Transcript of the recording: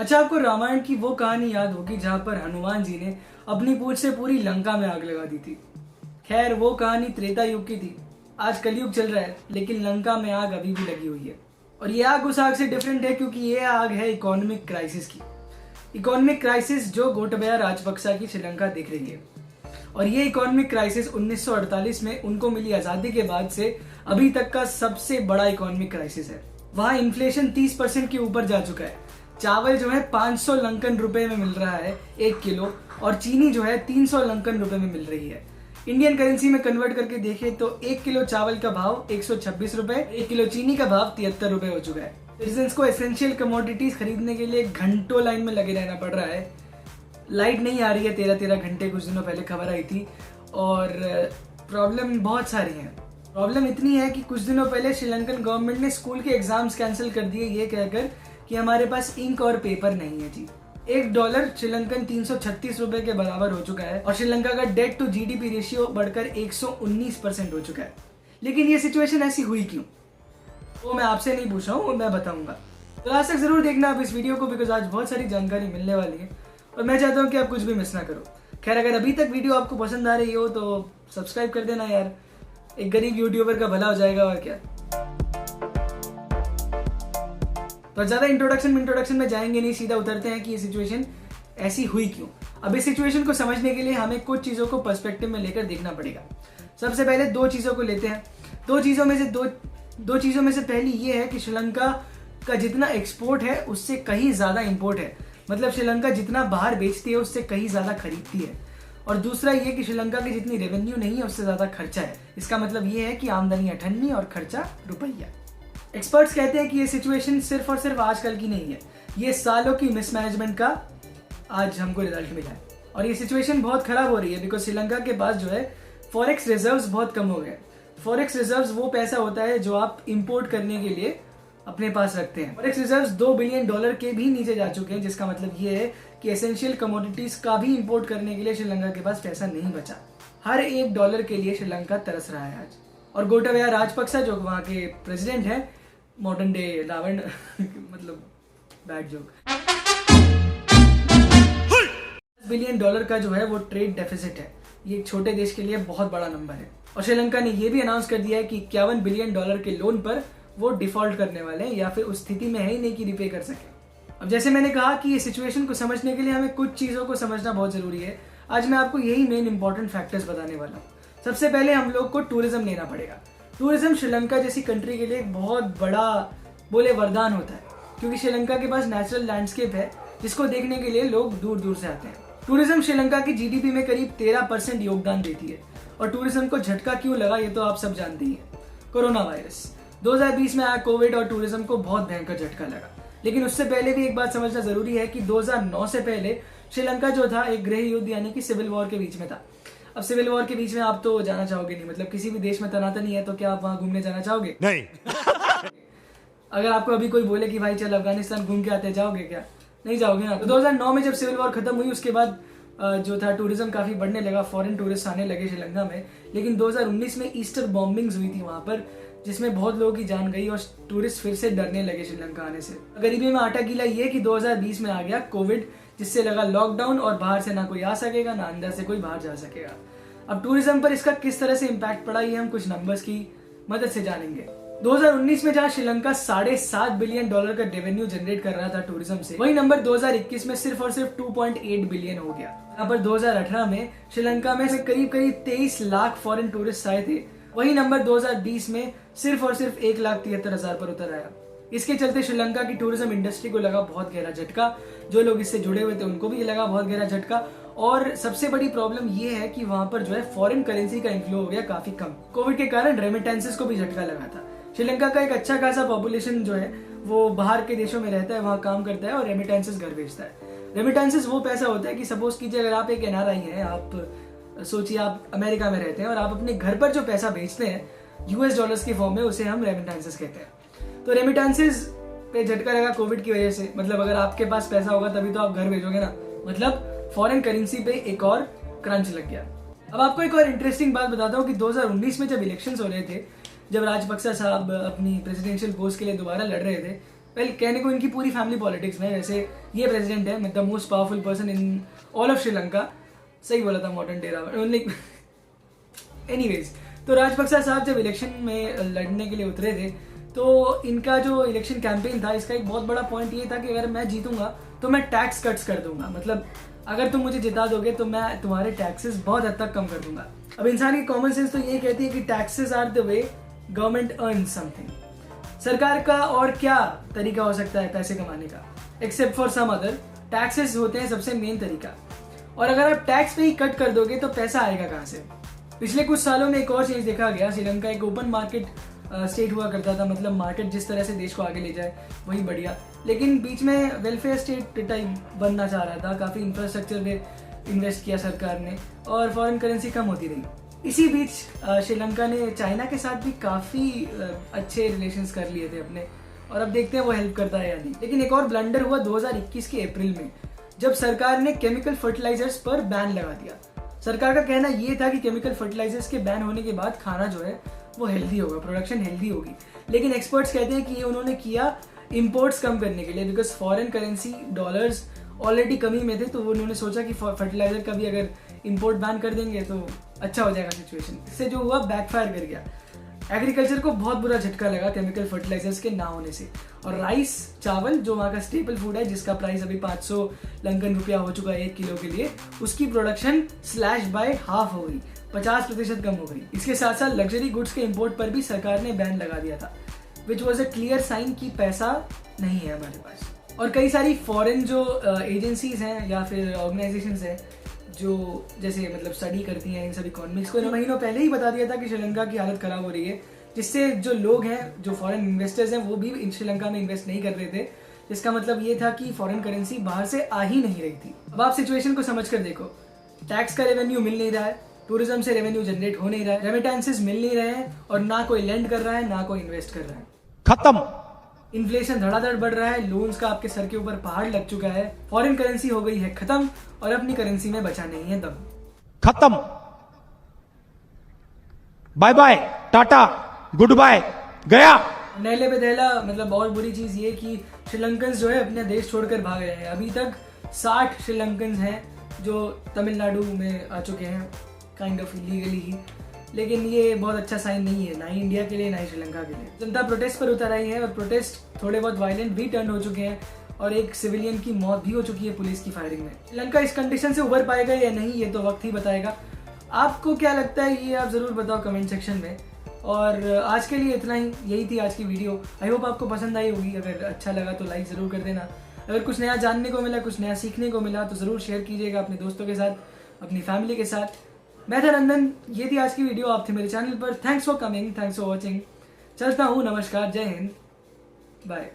अच्छा, आपको रामायण की वो कहानी याद होगी जहां पर हनुमान जी ने अपनी पूंछ से पूरी लंका में आग लगा दी थी। खैर, वो कहानी त्रेता युग की थी। आज कलयुग चल रहा है, लेकिन लंका में आग अभी भी लगी हुई है। और ये आग उस आग से डिफरेंट है क्योंकि ये आग है इकोनॉमिक क्राइसिस की। इकोनॉमिक क्राइसिस जो गोटबाया राजपक्सा की श्रीलंका देख रही है। और ये इकोनॉमिक क्राइसिस 1948 में उनको मिली आजादी के बाद से अभी तक का सबसे बड़ा इकोनॉमिक क्राइसिस है। वहां इन्फ्लेशन 30% के ऊपर जा चुका है। चावल जो है 500 लंकन रुपए में मिल रहा है 1 किलो, और चीनी जो है 300 लंकन रुपए में मिल रही है। इंडियन करेंसी में कन्वर्ट करके देखें तो 1 किलो चावल का भाव 126 रुपए, 1 किलो चीनी का भाव 73 रुपए हो चुका है। सिटीजन्स को एसेंशियल कमोडिटीज खरीदने के लिए घंटों लाइन में लगे रहना पड़ रहा है। लाइट नहीं आ रही है 13-13 घंटे, कुछ दिनों पहले खबर आई थी। और प्रॉब्लम बहुत सारी हैं। प्रॉब्लम इतनी है कि कुछ दिनों पहले श्रीलंकन गवर्नमेंट ने स्कूल के एग्जाम्स कैंसिल कर दिए, ये कहकर कि हमारे पास इंक और पेपर नहीं है जी। $1 श्रीलंकन 336 रुपए के बराबर हो चुका है और श्रीलंका का डेट टू जीडीपी रेशियो बढ़कर 119% हो चुका है। लेकिन ये सिचुएशन ऐसी हुई क्यों, वो मैं आपसे नहीं पूछ रहा हूँ, मैं बताऊंगा। तो लास्ट तक जरूर देखना आप इस वीडियो को, बिकॉज आज बहुत सारी जानकारी मिलने वाली है और मैं चाहता हूँ कि आप कुछ भी मिस ना करो। खैर, अगर अभी तक वीडियो आपको पसंद आ रही हो तो सब्सक्राइब कर देना यार, एक गरीब यूट्यूबर का भला हो जाएगा और क्या। तो ज्यादा इंट्रोडक्शन में जाएंगे नहीं, सीधा उतरते हैं कि ये सिचुएशन ऐसी हुई क्यों। अब इस सिचुएशन को समझने के लिए हमें कुछ चीजों को पर्सपेक्टिव में लेकर देखना पड़ेगा। सबसे पहले दो चीजों को लेते हैं। दो चीजों में से पहली ये है कि श्रीलंका का जितना एक्सपोर्ट है उससे कहीं ज्यादा इंपोर्ट है। मतलब श्रीलंका जितना बाहर बेचती है उससे कहीं ज्यादा खरीदती है। और दूसरा ये कि श्रीलंका की जितनी रेवेन्यू नहीं है उससे ज्यादा खर्चा है। इसका मतलब ये है कि आमदनी 98 और खर्चा रुपया। एक्सपर्ट्स कहते हैं कि ये सिचुएशन सिर्फ और सिर्फ आजकल की नहीं है, ये सालों की मिसमैनेजमेंट का आज हमको रिजल्ट मिला है। और ये सिचुएशन बहुत खराब हो रही है बिकॉज श्रीलंका के पास जो है फॉरेक्स रिजर्व्स बहुत कम हो गए। फॉरेक्स रिजर्व्स वो पैसा होता है जो आप इंपोर्ट करने के लिए अपने पास रखते हैं। फॉरेक्स रिजर्व्स $2 बिलियन के भी नीचे जा चुके हैं, जिसका मतलब ये है कि एसेंशियल कमोडिटीज का भी इंपोर्ट करने के लिए श्रीलंका के पास पैसा नहीं बचा। हर $1 के लिए श्रीलंका तरस रहा है आज। और गोटाबाया राजपक्सा जो वहां के प्रेसिडेंट है, मॉडर्न डे रावण मतलब बैड जोक, $10 बिलियन का जो है वो ट्रेड डेफिसिट है। ये एक छोटे देश के लिए बहुत बड़ा नंबर है। और श्रीलंका ने यह भी अनाउंस कर दिया है कि $51 बिलियन के लोन पर वो डिफॉल्ट करने वाले हैं या फिर उस स्थिति में है ही नहीं कि रिपे कर सके। अब जैसे मैंने कहा कि ये सिचुएशन को समझने के लिए हमें कुछ चीजों को समझना बहुत जरूरी है। आज मैं आपको यही मेन इंपॉर्टेंट फैक्टर्स बताने वाला हूँ। सबसे पहले हम लोग को टूरिज्म लेना पड़ेगा। टूरिज्म श्रीलंका जैसी कंट्री के लिए एक बहुत बड़ा बोले वरदान होता है, क्योंकि श्रीलंका के पास नेचुरल लैंडस्केप है जिसको देखने के लिए लोग दूर दूर से आते हैं। टूरिज्म श्रीलंका की जीडीपी में करीब 13% योगदान देती है। और टूरिज्म को झटका क्यों लगा ये तो आप सब जानते ही हैं, कोरोना वायरस। 2020 में आया कोविड और टूरिज्म को बहुत भयंकर झटका लगा। लेकिन उससे पहले भी एक बात समझना जरूरी है कि 2009 से पहले श्रीलंका जो था एक गृह युद्ध यानी कि सिविल वॉर के बीच में था। अब सिविल वॉर के बीच में आप तो जाना चाहोगे नहीं, मतलब किसी भी देश में तनातन नहीं है तो क्या आप वहां घूमने जाना चाहोगे? नहीं। अगर आपको अभी कोई बोले कि भाई चल अफगानिस्तान घूम के आते, जाओगे क्या? नहीं जाओगे ना। तो 2009 में जब सिविल वॉर खत्म हुई उसके बाद जो था टूरिज्म काफी बढ़ने लगा, फॉरेन टूरिस्ट आने लगे श्रीलंका में। लेकिन 2019 में ईस्टर बॉम्बिंग्स हुई थी वहां पर, जिसमें बहुत लोगों की जान गई और टूरिस्ट फिर से डरने लगे श्रीलंका आने से। गरीबी में आटा गीला ये कि 2020 में आ गया कोविड, जिससे लगा लॉकडाउन और बाहर से ना कोई आ सकेगा ना अंदर से कोई बाहर जा सकेगा। अब टूरिज्म पर इसका किस तरह से इम्पैक्ट पड़ा ये हम कुछ नंबर्स की मदद से जानेंगे। 2019 में जहां श्रीलंका $7.5 बिलियन का रेवेन्यू जनरेट कर रहा था टूरिज्म से, वही नंबर 2021 में सिर्फ और सिर्फ 2.8 बिलियन हो गया। यहाँ पर 2018 में श्रीलंका में से करीब 23 लाख फॉरेन टूरिस्ट आए थे, वही नंबर 2020 में सिर्फ और सिर्फ 1,73,000 पर उतर आया। इसके चलते श्रीलंका की टूरिज्म इंडस्ट्री को लगा बहुत गहरा झटका। जो लोग इससे जुड़े हुए थे उनको भी लगा बहुत गहरा झटका। और सबसे बड़ी प्रॉब्लम ये है कि वहां पर जो है फॉरेन करेंसी का इन्फ्लो हो गया काफी कम। कोविड के कारण रेमिटेंसेस को भी झटका लगा था। श्रीलंका का एक अच्छा खासा पॉपुलेशन जो है वो बाहर के देशों में रहता है, वहां काम करता है और रेमिटेंसेस घर भेजता है। रेमिटेंसेस वो पैसा होता है कि सपोज कीजिए अगर आप एक एनआरआई हैं, आप सोचिए आप अमेरिका में रहते हैं और आप अपने घर पर जो पैसा भेजते हैं यूएस डॉलर्स की फॉर्म में, उसे हम रेमिटेंसेस कहते हैं। तो रेमिटेंसेस पे झटका लगा कोविड की वजह से। मतलब अगर आपके पास पैसा होगा तभी तो आप घर भेजोगे ना, मतलब फॉरेन करेंसी पे एक और क्रंच लग गया। अब आपको एक और इंटरेस्टिंग बात बताता हूँ कि 2019 में जब इलेक्शंस हो रहे थे, जब राजपक्सा साहब अपनी प्रेसिडेंशियल पोस्ट के लिए दोबारा लड़ रहे थे, वेल कहने को इनकी पूरी फैमिली पॉलिटिक्स में, वैसे ये प्रेसिडेंट है the most powerful person in all of Sri Lanka. सही बोला था मॉडर्न डेरा ओनली। एनीवेज, तो राजपक्सा साहब जब इलेक्शन में लड़ने के लिए उतरे थे तो इनका जो इलेक्शन कैंपेन था इसका एक बहुत बड़ा पॉइंट ये था कि अगर मैं जीतूंगा तो मैं टैक्स कट्स कर दूंगा, मतलब अगर तुम मुझे जिता दोगे तो मैं तुम्हारे टैक्सेस बहुत हद तक कम कर दूंगा। अब इंसान की कॉमन सेंस तो ये कहती है कि taxes are the way government earn something. सरकार का और क्या तरीका हो सकता है पैसे कमाने का, except for some other, taxes होते हैं सबसे मेन तरीका। और अगर आप टैक्स पे ही कट कर दोगे तो पैसा आएगा कहाँ से। पिछले कुछ सालों में एक और चीज देखा गया, श्रीलंका एक ओपन मार्केट स्टेट हुआ करता था, मतलब मार्केट जिस तरह से देश को आगे ले जाए वही बढ़िया, लेकिन बीच में वेलफेयर स्टेट टाइप बनना चाह रहा था, काफ़ी इंफ्रास्ट्रक्चर में इन्वेस्ट किया सरकार ने और फॉरेन करेंसी कम होती रही। इसी बीच श्रीलंका ने चाइना के साथ भी काफ़ी अच्छे रिलेशंस कर लिए थे अपने, और अब देखते हैं वो हेल्प करता है या नहीं। लेकिन एक और ब्लंडर हुआ 2021 के अप्रैल में, जब सरकार ने केमिकल फर्टिलाइजर्स पर बैन लगा दिया। सरकार का कहना ये था कि केमिकल फर्टिलाइजर्स के बैन होने के बाद खाना जो है वो हेल्दी होगा, प्रोडक्शन हेल्दी होगी, लेकिन एक्सपर्ट्स कहते हैं कि ये उन्होंने किया इंपोर्ट्स कम करने के लिए, because foreign currency dollars already कमी में थे, तो उन्होंने सोचा कि फर्टिलाइजर का भी अगर इंपोर्ट बैन कर देंगे तो अच्छा हो जाएगा सिचुएशन। इससे जो हुआ बैकफायर कर गया, एग्रीकल्चर को बहुत बुरा झटका लगा केमिकल फर्टिलाइजर्स के ना होने से। और राइस, चावल जो वहाँ का स्टेपल फूड है, जिसका प्राइस अभी 500 लंकन रुपया हो चुका है 1 किलो के लिए, उसकी प्रोडक्शन स्लैश बाय हाफ हो गई, 50% कम हो गई। इसके साथ साथ लग्जरी गुड्स के इंपोर्ट पर भी सरकार ने बैन लगा दिया था, which was a clear sign कि पैसा नहीं है हमारे पास। और कई सारी फॉरेन जो एजेंसीज हैं या फिर ऑर्गेनाइजेशंस हैं जो जैसे मतलब स्टडी करती हैं इन सब इकोनॉमिक्स को, महीनों पहले ही बता दिया था कि श्रीलंका की हालत खराब हो रही है, जिससे जो लोग हैं, जो फॉरेन इन्वेस्टर्स हैं, वो भी श्रीलंका में इन्वेस्ट नहीं कर रहे थे। इसका मतलब ये था कि फॉरेन करेंसी बाहर से आ ही नहीं रही थी। अब आप सिचुएशन को समझ कर देखो, टैक्स का रेवेन्यू मिल नहीं रहा है, टूरिज्म से रेवेन्यू जनरेट हो नहीं रहा है, रेमिटेंसेस मिल नहीं रहे हैं, और ना कोई लैंड कर रहा है ना कोई इन्वेस्ट कर रहा है। खत्म। इन्फ्लेशन धड़ाधड़ बढ़ रहा है, लोन्स का आपके सर के ऊपर पहाड़ लग चुका है, फॉरेन करेंसी हो गई है खत्म, और अपनी करेंसी में बचा नहीं है दम। खत्म। Bye bye, tata, good bye, गया। नहले पे दहला, मतलब और बुरी चीज ये कि श्रीलंकन्स जो है अपने देश छोड़कर भाग रहे हैं। अभी तक 60 श्रीलंकन्स हैं जो तमिलनाडु में आ चुके हैं, काइंड ऑफ इलीगली ही, लेकिन ये बहुत अच्छा साइन नहीं है, ना ही इंडिया के लिए ना ही श्रीलंका के लिए। जनता प्रोटेस्ट पर उतर आई है और प्रोटेस्ट थोड़े बहुत वायलेंट भी टर्न हो चुके हैं, और एक सिविलियन की मौत भी हो चुकी है पुलिस की फायरिंग में। श्रीलंका इस कंडीशन से उभर पाएगा या नहीं, ये तो वक्त ही बताएगा। आपको क्या लगता है ये आप जरूर बताओ कमेंट सेक्शन में। और आज के लिए इतना ही, यही थी आज की वीडियो। आई होप आपको पसंद आई होगी, अगर अच्छा लगा तो लाइक ज़रूर कर देना। अगर कुछ नया जानने को मिला, कुछ नया सीखने को मिला तो ज़रूर शेयर कीजिएगा अपने दोस्तों के साथ, अपनी फैमिली के साथ। मैं था नंदन, ये थी आज की वीडियो, आप थे मेरे चैनल पर। Thanks for coming, thanks for watching. चलता हूँ, नमस्कार, जय हिंद, बाय।